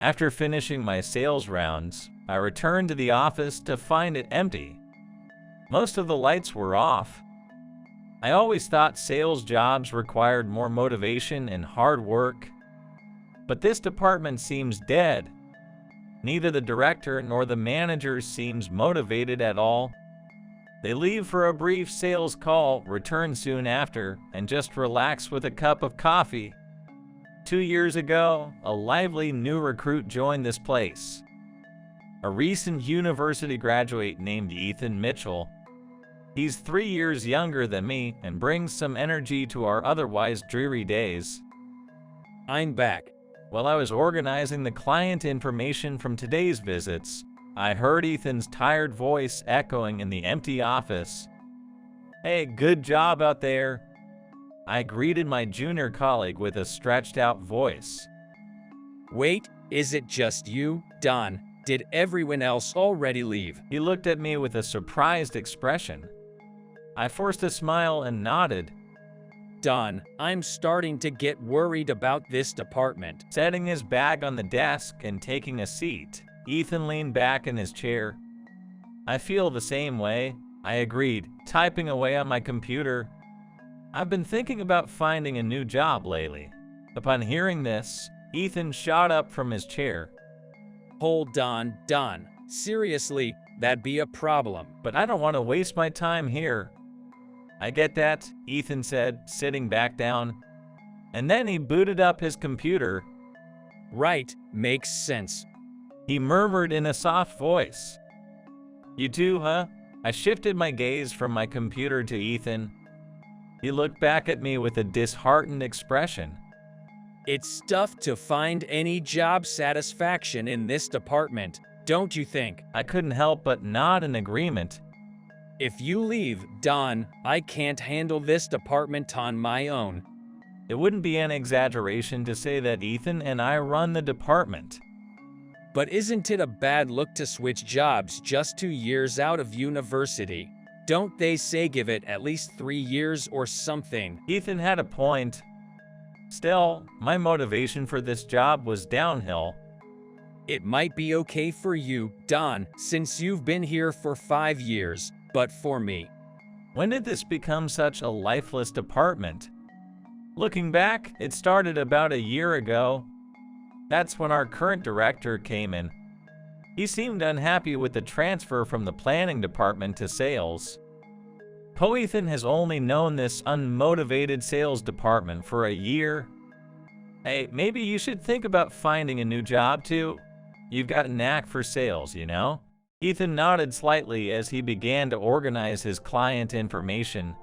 After finishing my sales rounds, I returned to the office to find it empty. Most of the lights were off. I always thought sales jobs required more motivation and hard work, but this department seems dead. Neither the director nor the manager seems motivated at all. They leave for a brief sales call, return soon after, and just relax with a cup of coffee. 2 years ago, a lively new recruit joined this place. A recent university graduate named Ethan Mitchell. He's 3 years younger than me and brings some energy to our otherwise dreary days. I'm back. While I was organizing the client information from today's visits, I heard Ethan's tired voice echoing in the empty office. "Hey, good job out there." I greeted my junior colleague with a stretched-out voice. Wait, is it just you, Don? Did everyone else already leave? He looked at me with a surprised expression. I forced a smile and nodded. Don, I'm starting to get worried about this department. Setting his bag on the desk and taking a seat, Ethan leaned back in his chair. I feel the same way, I agreed, typing away on my computer. I've been thinking about finding a new job lately. Upon hearing this, Ethan shot up from his chair. Hold on, Don. Seriously, that'd be a problem. But I don't want to waste my time here. I get that, Ethan said, sitting back down. And then he booted up his computer. Right, makes sense. He murmured in a soft voice. You too, huh? I shifted my gaze from my computer to Ethan. He looked back at me with a disheartened expression. It's tough to find any job satisfaction in this department, don't you think? I couldn't help but nod in agreement. If you leave, Don, I can't handle this department on my own. It wouldn't be an exaggeration to say that Ethan and I run the department. But isn't it a bad look to switch jobs just 2 years out of university? Don't they say give it at least 3 years or something? Ethan had a point. Still, my motivation for this job was downhill. It might be okay for you, Don, since you've been here for 5 years, but for me. When did this become such a lifeless department? Looking back, it started about a year ago. That's when our current director came in. He seemed unhappy with the transfer from the planning department to sales. Ethan has only known this unmotivated sales department for a year. Hey, maybe you should think about finding a new job too. You've got a knack for sales, you know? Ethan nodded slightly as he began to organize his client information.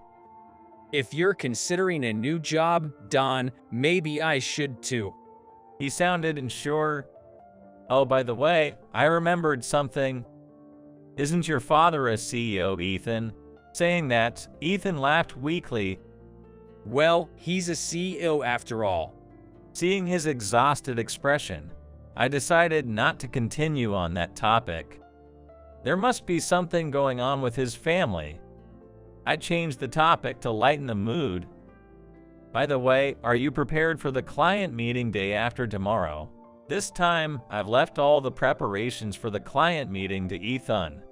If you're considering a new job, Don, maybe I should too. He sounded unsure. Oh, by the way, I remembered something. Isn't your father a CEO, Ethan? Saying that, Ethan laughed weakly. Well, he's a CEO after all. Seeing his exhausted expression, I decided not to continue on that topic. There must be something going on with his family. I changed the topic to lighten the mood. By the way, are you prepared for the client meeting day after tomorrow? This time, I've left all the preparations for the client meeting to Ethan.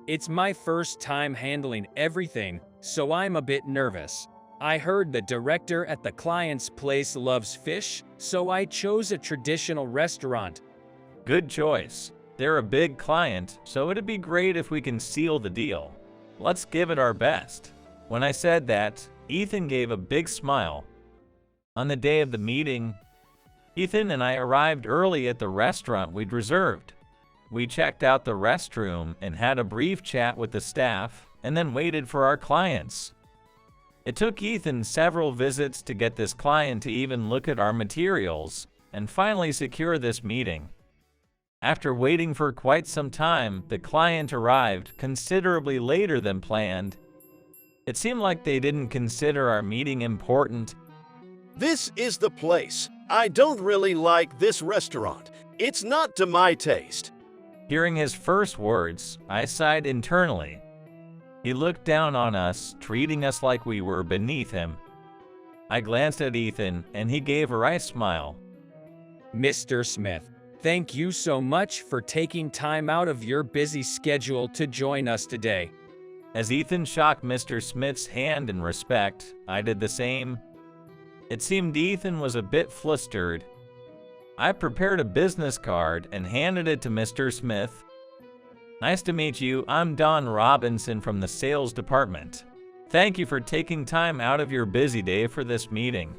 It's my first time handling everything, so I'm a bit nervous. I heard the director at the client's place loves fish, so I chose a traditional restaurant. Good choice. They're a big client, so it'd be great if we can seal the deal. Let's give it our best. When I said that, Ethan gave a big smile. On the day of the meeting, Ethan and I arrived early at the restaurant we'd reserved. We checked out the restroom and had a brief chat with the staff, and then waited for our clients. It took Ethan several visits to get this client to even look at our materials, and finally secure this meeting. After waiting for quite some time, the client arrived considerably later than planned. It seemed like they didn't consider our meeting important. This is the place. I don't really like this restaurant. It's not to my taste. Hearing his first words, I sighed internally. He looked down on us, treating us like we were beneath him. I glanced at Ethan, and he gave a wry smile. Mr. Smith, Thank you so much for taking time out of your busy schedule to join us today. As Ethan shook Mr. Smith's hand in respect, I did the same. It seemed Ethan was a bit flustered. I prepared a business card and handed it to Mr. Smith. Nice to meet you. I'm Don Robinson from the sales department. Thank you for taking time out of your busy day for this meeting.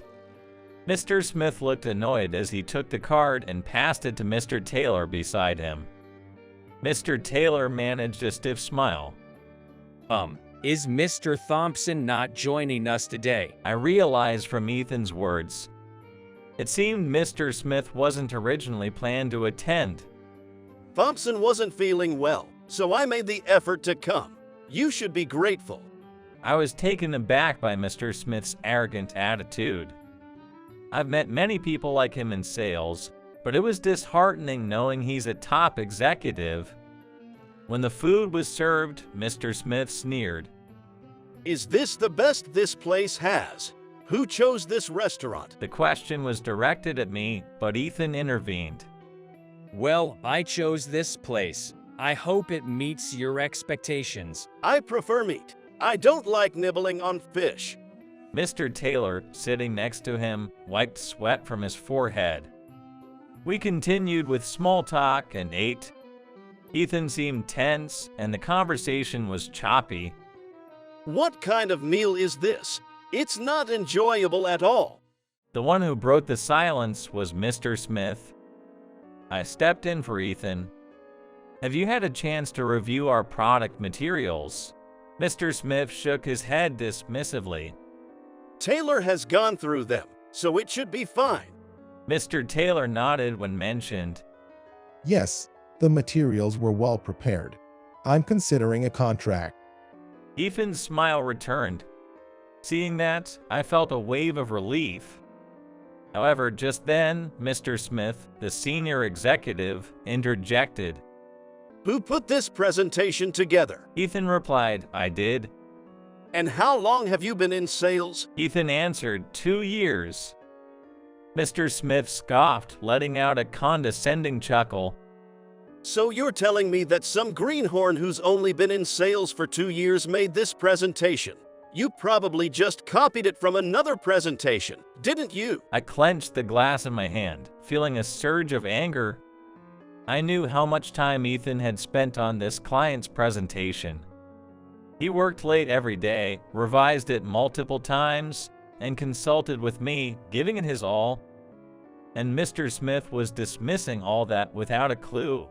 Mr. Smith looked annoyed as he took the card and passed it to Mr. Taylor beside him. Mr. Taylor managed a stiff smile. Is Mr. Thompson not joining us today? I realized from Ethan's words. It seemed Mr. Smith wasn't originally planned to attend. Thompson wasn't feeling well, so I made the effort to come. You should be grateful. I was taken aback by Mr. Smith's arrogant attitude. I've met many people like him in sales, but it was disheartening knowing he's a top executive. When the food was served, Mr. Smith sneered. Is this the best this place has? Who chose this restaurant? The question was directed at me, but Ethan intervened. Well, I chose this place. I hope it meets your expectations. I prefer meat. I don't like nibbling on fish. Mr. Taylor, sitting next to him, wiped sweat from his forehead. We continued with small talk and ate. Ethan seemed tense, and the conversation was choppy. What kind of meal is this? It's not enjoyable at all. The one who broke the silence was Mr. Smith. I stepped in for Ethan. Have you had a chance to review our product materials? Mr. Smith shook his head dismissively. Taylor has gone through them, so it should be fine. Mr. Taylor nodded when mentioned. Yes, the materials were well prepared. I'm considering a contract. Ethan's smile returned. Seeing that, I felt a wave of relief. However, just then, Mr. Smith, the senior executive, interjected. Who put this presentation together? Ethan replied, I did. And how long have you been in sales? Ethan answered, 2 years. Mr. Smith scoffed, letting out a condescending chuckle. So you're telling me that some greenhorn who's only been in sales for 2 years made this presentation? You probably just copied it from another presentation, didn't you? I clenched the glass in my hand, feeling a surge of anger. I knew how much time Ethan had spent on this client's presentation. He worked late every day, revised it multiple times, and consulted with me, giving it his all. And Mr. Smith was dismissing all that without a clue.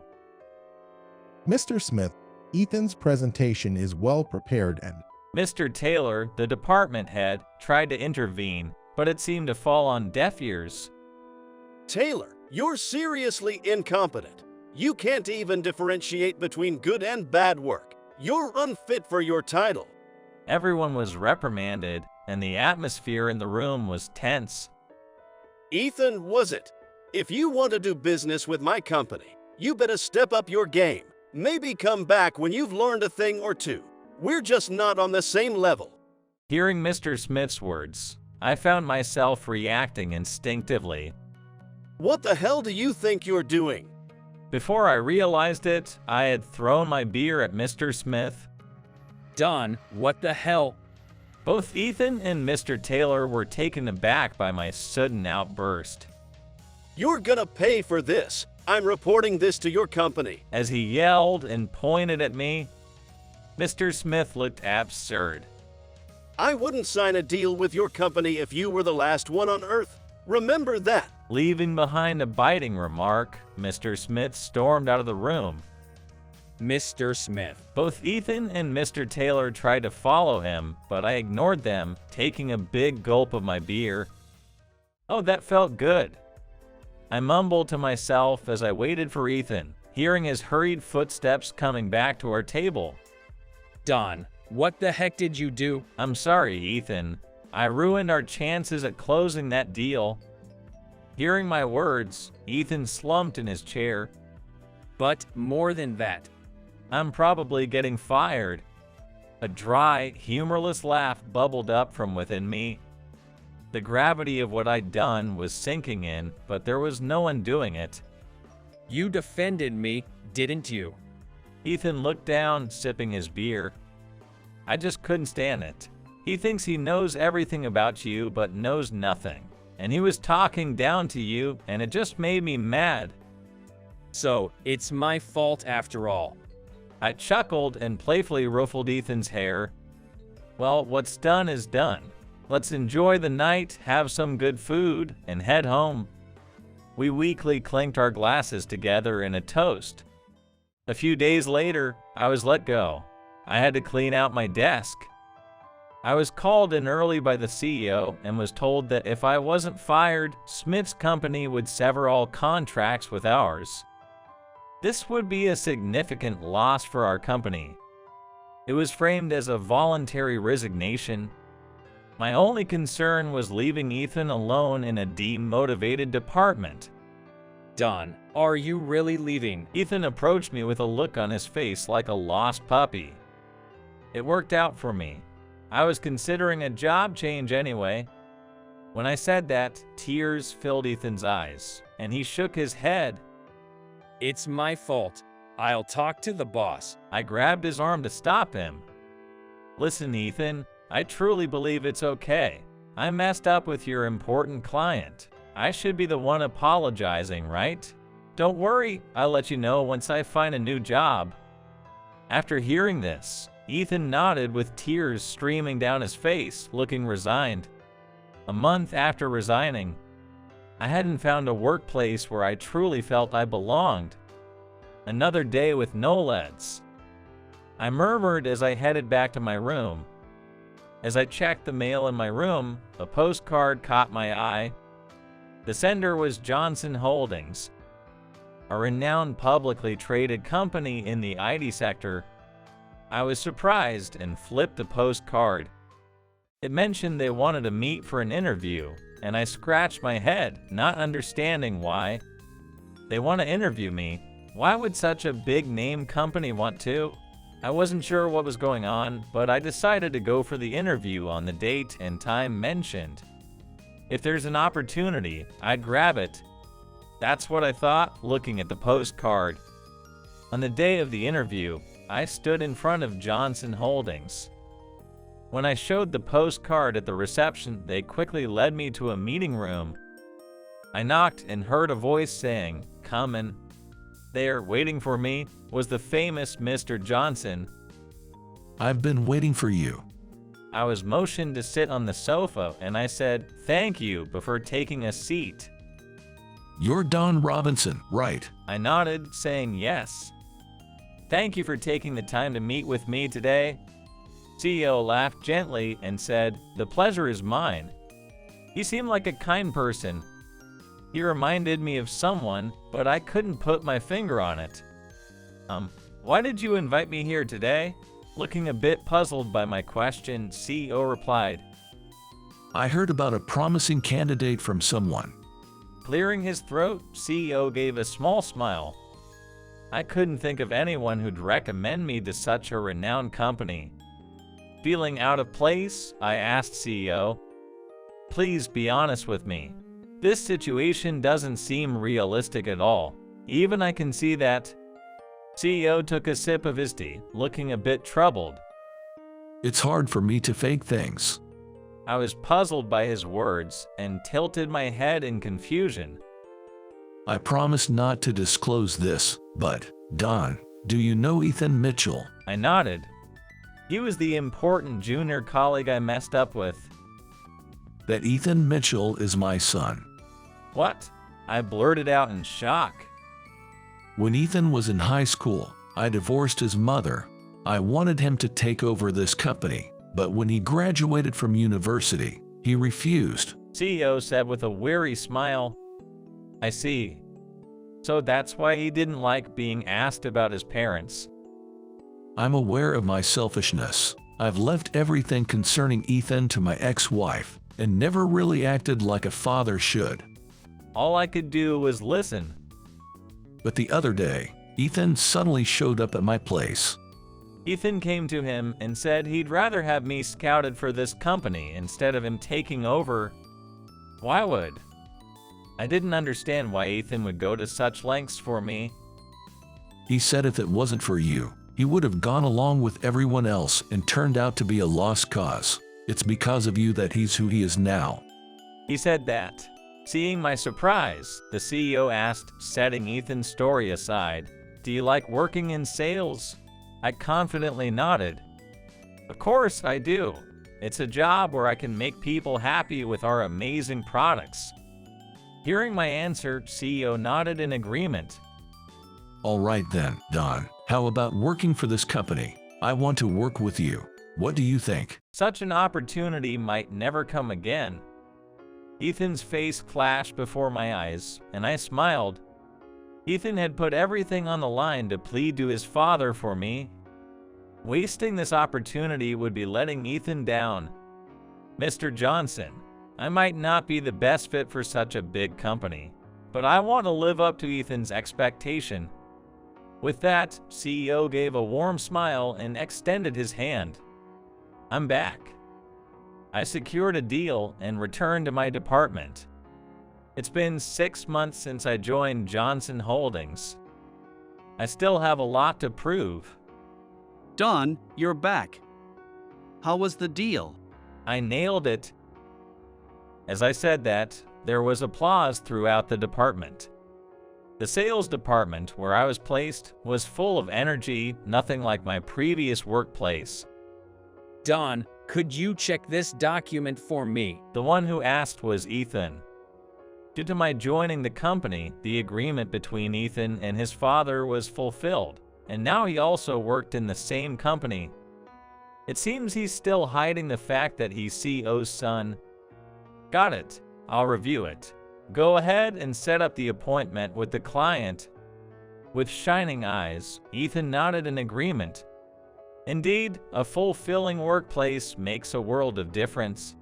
Mr. Smith, Ethan's presentation is well prepared and Mr. Taylor, the department head, tried to intervene, but it seemed to fall on deaf ears. Taylor, you're seriously incompetent. You can't even differentiate between good and bad work. You're unfit for your title. Everyone was reprimanded, and the atmosphere in the room was tense. Ethan, was it? If you want to do business with my company, you better step up your game. Maybe come back when you've learned a thing or two. We're just not on the same level. Hearing Mr. Smith's words, I found myself reacting instinctively. What the hell do you think you're doing? Before I realized it, I had thrown my beer at Mr. Smith. Don, what the hell? Both Ethan and Mr. Taylor were taken aback by my sudden outburst. You're gonna pay for this. I'm reporting this to your company. As he yelled and pointed at me, Mr. Smith looked absurd. I wouldn't sign a deal with your company if you were the last one on Earth. Remember that. Leaving behind a biting remark, Mr. Smith stormed out of the room. Mr. Smith. Both Ethan and Mr. Taylor tried to follow him, but I ignored them, taking a big gulp of my beer. Oh, that felt good. I mumbled to myself as I waited for Ethan, hearing his hurried footsteps coming back to our table. Don, what the heck did you do? I'm sorry, Ethan. I ruined our chances at closing that deal. Hearing my words, Ethan slumped in his chair. But more than that. I'm probably getting fired. A dry, humorless laugh bubbled up from within me. The gravity of what I'd done was sinking in, but there was no undoing it. You defended me, didn't you? Ethan looked down, sipping his beer. I just couldn't stand it. He thinks he knows everything about you, but knows nothing. And he was talking down to you, and it just made me mad. So, it's my fault after all. I chuckled and playfully ruffled Ethan's hair. Well, what's done is done. Let's enjoy the night, have some good food, and head home. We weakly clinked our glasses together in a toast. A few days later, I was let go. I had to clean out my desk. I was called in early by the CEO and was told that if I wasn't fired, Smith's company would sever all contracts with ours. This would be a significant loss for our company. It was framed as a voluntary resignation. My only concern was leaving Ethan alone in a demotivated department. Don, are you really leaving? Ethan approached me with a look on his face like a lost puppy. It worked out for me. I was considering a job change anyway. When I said that, tears filled Ethan's eyes, and he shook his head. It's my fault. I'll talk to the boss. I grabbed his arm to stop him. Listen, Ethan, I truly believe it's okay. I messed up with your important client. I should be the one apologizing, right? Don't worry, I'll let you know once I find a new job. After hearing this, Ethan nodded with tears streaming down his face, looking resigned. A month after resigning, I hadn't found a workplace where I truly felt I belonged. Another day with no leads. I murmured as I headed back to my room. As I checked the mail in my room, a postcard caught my eye. The sender was Johnson Holdings, a renowned publicly traded company in the IT sector. I was surprised and flipped the postcard. It mentioned they wanted to meet for an interview, and I scratched my head, not understanding why. They want to interview me. Why would such a big-name company want to? I wasn't sure what was going on, but I decided to go for the interview on the date and time mentioned. If there's an opportunity, I'd grab it. That's what I thought, looking at the postcard. On the day of the interview, I stood in front of Johnson Holdings. When I showed the postcard at the reception, they quickly led me to a meeting room. I knocked and heard a voice saying, "Come in." There, waiting for me, was the famous Mr. Johnson. I've been waiting for you. I was motioned to sit on the sofa, and I said, "Thank you," before taking a seat. You're Don Robinson, right? I nodded, saying yes. "Thank you for taking the time to meet with me today." CEO laughed gently and said, "The pleasure is mine." He seemed like a kind person. He reminded me of someone, but I couldn't put my finger on it. Why did you invite me here today?" Looking a bit puzzled by my question, CEO replied. I heard about a promising candidate from someone. Clearing his throat, CEO gave a small smile. I couldn't think of anyone who'd recommend me to such a renowned company. Feeling out of place, I asked CEO, "Please be honest with me. This situation doesn't seem realistic at all. Even I can see that." CEO took a sip of his tea, looking a bit troubled. It's hard for me to fake things. I was puzzled by his words and tilted my head in confusion. I promise not to disclose this, but, Don, do you know Ethan Mitchell? I nodded. He was the important junior colleague I messed up with. That Ethan Mitchell is my son. What? I blurted out in shock. When Ethan was in high school, I divorced his mother. I wanted him to take over this company, but when he graduated from university, he refused. CEO said with a weary smile. I see. So that's why he didn't like being asked about his parents. I'm aware of my selfishness. I've left everything concerning Ethan to my ex-wife and never really acted like a father should. All I could do was listen. But the other day, Ethan suddenly showed up at my place. Ethan came to him and said he'd rather have me scouted for this company instead of him taking over. Why would? I didn't understand why Ethan would go to such lengths for me. He said if it wasn't for you, he would have gone along with everyone else and turned out to be a lost cause. It's because of you that he's who he is now. He said that. Seeing my surprise, the CEO asked, setting Ethan's story aside, "Do you like working in sales?" I confidently nodded. "Of course I do. It's a job where I can make people happy with our amazing products." Hearing my answer, CEO nodded in agreement. All right then, Don. How about working for this company? I want to work with you. What do you think? Such an opportunity might never come again. Ethan's face flashed before my eyes, and I smiled. Ethan had put everything on the line to plead to his father for me. Wasting this opportunity would be letting Ethan down. "Mr. Johnson, I might not be the best fit for such a big company, but I want to live up to Ethan's expectation." With that, CEO gave a warm smile and extended his hand. I'm back. I secured a deal and returned to my department. It's been 6 months since I joined Johnson Holdings. I still have a lot to prove. Don, you're back. How was the deal? I nailed it. As I said that, there was applause throughout the department. The sales department, where I was placed, was full of energy, nothing like my previous workplace. Don, could you check this document for me? The one who asked was Ethan. Due to my joining the company, the agreement between Ethan and his father was fulfilled, and now he also worked in the same company. It seems he's still hiding the fact that he's CEO's son. Got it. I'll review it. Go ahead and set up the appointment with the client. With shining eyes, Ethan nodded in agreement. Indeed, a fulfilling workplace makes a world of difference.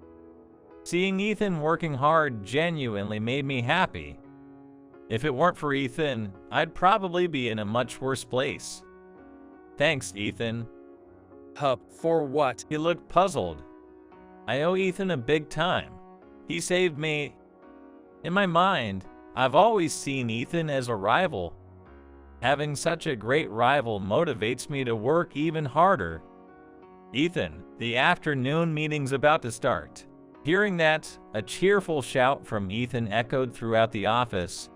Seeing Ethan working hard genuinely made me happy. If it weren't for Ethan, I'd probably be in a much worse place. Thanks, Ethan. For what? He looked puzzled. I owe Ethan a big time. He saved me. In my mind, I've always seen Ethan as a rival. Having such a great rival motivates me to work even harder. Ethan, the afternoon meeting's about to start. Hearing that, a cheerful shout from Ethan echoed throughout the office.